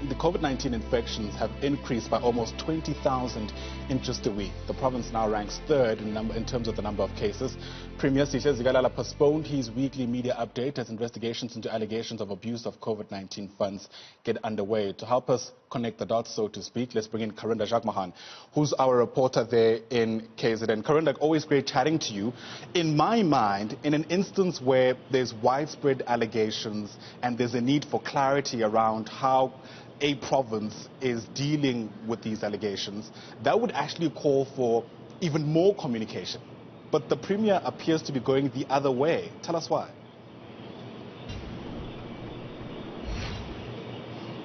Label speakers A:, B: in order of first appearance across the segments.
A: the COVID-19 infections have increased by almost 20,000 in just a week. The province now ranks third in terms of the number of cases. Premier Sihle Zikalala postponed his weekly media update as investigations into allegations of abuse of COVID-19 funds get underway. To help us connect the dots, so to speak, let's bring in Karinda Jagmohan, who's our reporter there in KZN. Karinda, always great chatting to you. In my mind, in an instance where there's widespread allegations and there's a need for clarity around how a province is dealing with these allegations, that would actually call for even more communication. But the Premier appears to be going the other way. Tell us why.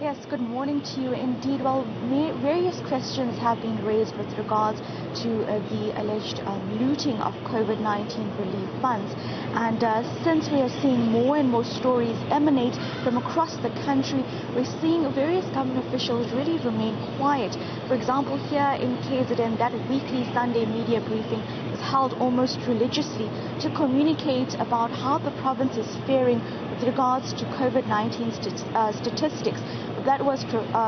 B: Yes, good morning to you indeed. Well, various questions have been raised with regards to the alleged looting of COVID-19 relief funds. And since we are seeing more and more stories emanate from across the country, we're seeing various government officials really remain quiet. For example, here in KZN, that weekly Sunday media briefing was held almost religiously to communicate about how the province is faring with regards to COVID-19 statistics. That was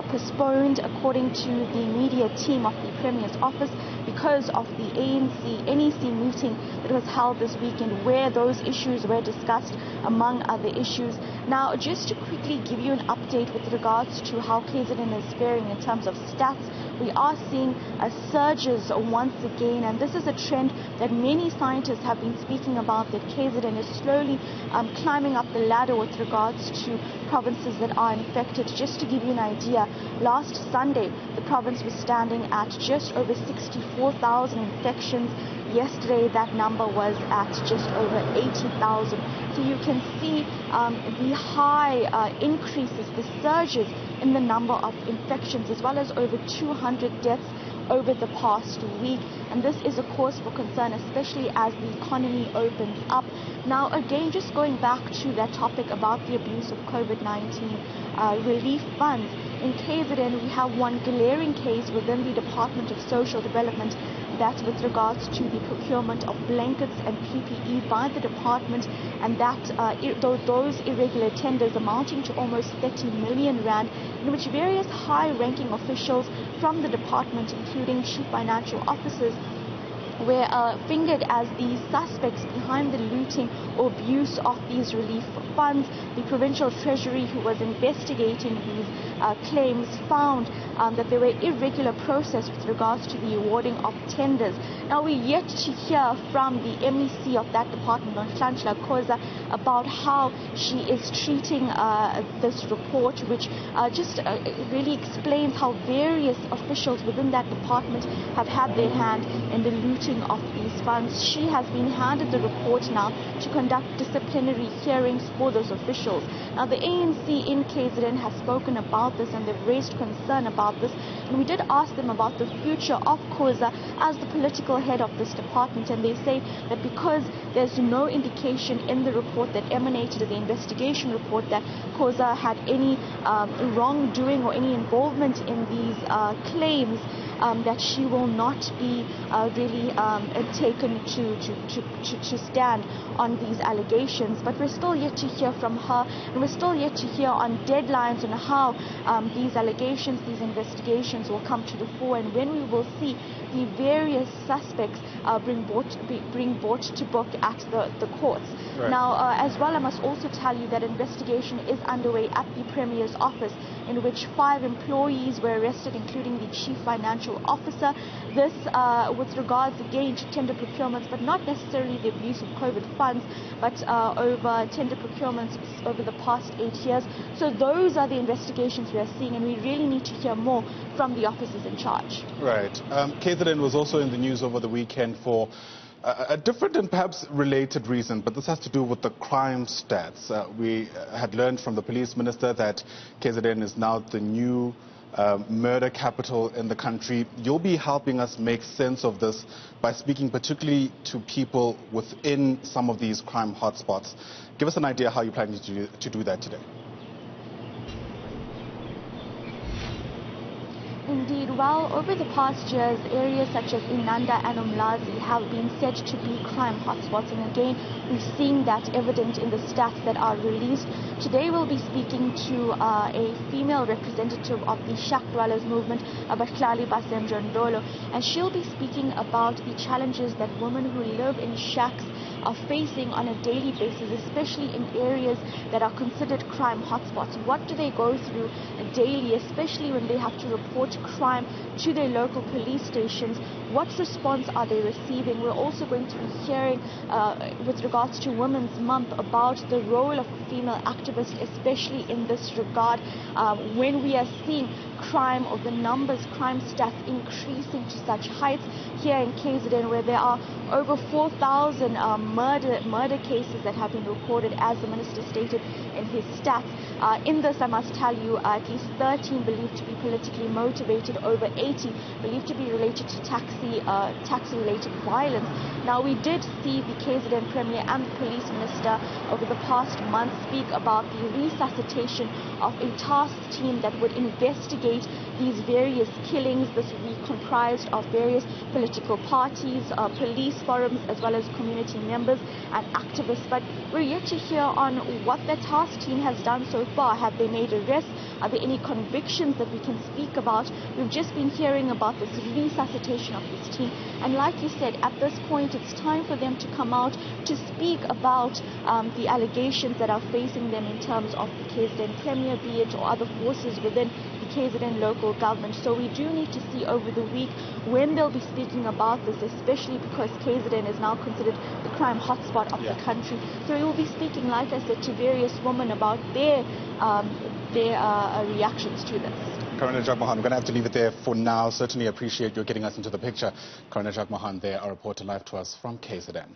B: postponed, according to the media team of the Premier's office, because of the NEC meeting that was held this weekend, where those issues were discussed, among other issues. Now, just to quickly give you an update with regards to how KZN is faring in terms of stats, we are seeing surges once again, and this is a trend that many scientists have been speaking about, that KZN is slowly climbing up the ladder with regards to provinces that are infected. Just to give you an idea, last Sunday the province was standing at just over 64,000 infections. Yesterday that number was at just over 80,000. So you can see the high increases, the surges in the number of infections, as well as over 200 deaths over the past week. And this is a cause for concern, especially as the economy opens up. Now, again, just going back to that topic about the abuse of COVID-19 relief funds, in KZN we have one glaring case within the Department of Social Development. That's with regards to the procurement of blankets and PPE by the department, and that those irregular tenders amounting to almost 30 million rand, in which various high-ranking officials from the department, including chief financial officers, were fingered as the suspects behind the looting or abuse of these relief funds. The provincial treasury, who was investigating these claims, found that there were irregular process with regards to the awarding of tenders. Now, we're yet to hear from the MEC of that department, Koza, about how she is treating this report, which just really explains how various officials within that department have had their hand in the looting of these funds. She has been handed the report now to conduct disciplinary hearings for those officials. Now, the ANC in KZN has spoken about this, and they've raised concern about this, and we did ask them about the future of Koza as the political head of this department, and they say that because there's no indication in the report that emanated, the investigation report, that Koza had any wrongdoing or any involvement in these claims, that she will not be really taken to stand on these allegations. But we're still yet to hear from her, and we're still yet to hear on deadlines on how these allegations, these investigations will come to the fore, and when we will see the various suspects bring brought to book at the courts. Right. Now, as well, I must also tell you that investigation is underway at the Premier's office, in which 5 employees were arrested, including the chief financial officer. This with regards again to tender procurements, but not necessarily the abuse of COVID funds, but over tender procurements over the past 8 years. So those are the investigations we are seeing, and we really need to hear more from the officers in charge.
A: Right. KZN was also in the news over the weekend for a different and perhaps related reason, but this has to do with the crime stats. We had learned from the police minister that KZN is now the new murder capital in the country. You'll be helping us make sense of this by speaking particularly to people within some of these crime hotspots. Give us an idea how you're planning to do that today.
B: Indeed, well, over the past years, areas such as Inanda and Umlazi have been said to be crime hotspots, and again, we've seen that evident in the stats that are released. Today, we'll be speaking to a female representative of the Shack Dwellers movement, Abahlali Basemjondolo, and she'll be speaking about the challenges that women who live in shacks are facing on a daily basis, especially in areas that are considered crime hotspots. What do they go through daily, especially when they have to report crime to their local police stations? What response are they receiving? We're also going to be hearing with regards to Women's Month about the role of female activists, especially in this regard, when we are seeing crime or the numbers, crime stats increasing to such heights here in KZN, where there are over 4,000 murder cases that have been recorded, as the minister stated in his stats. In this, I must tell you, at least 13 believed to be politically motivated, over 80 believed to be related to taxi-related violence. Now, we did see the KZN Premier and the Police Minister over the past month speak about the resuscitation of a task team that would investigate these various killings. This would be comprised of various political parties, police forums, as well as community members and activists. But we're yet to hear on what that task team has done so far. Have they made arrests? Are there any convictions that we can speak about? We've just been hearing about this resuscitation of this team. And like you said, at this point, it's time for them to come out to speak about the allegations that are facing them in terms of the KZN Premier, be it, or other forces within the KZN local government. So we do need to see over the week when they'll be speaking about this, especially because KZN is now considered the crime hotspot of the country. So we will be speaking, like I said, to various women about their reactions to this.
A: Karinda Jagmohan, we're going to have to leave it there for now. Certainly appreciate you getting us into the picture. Karinda Jagmohan there, our reporter live to us from KZN.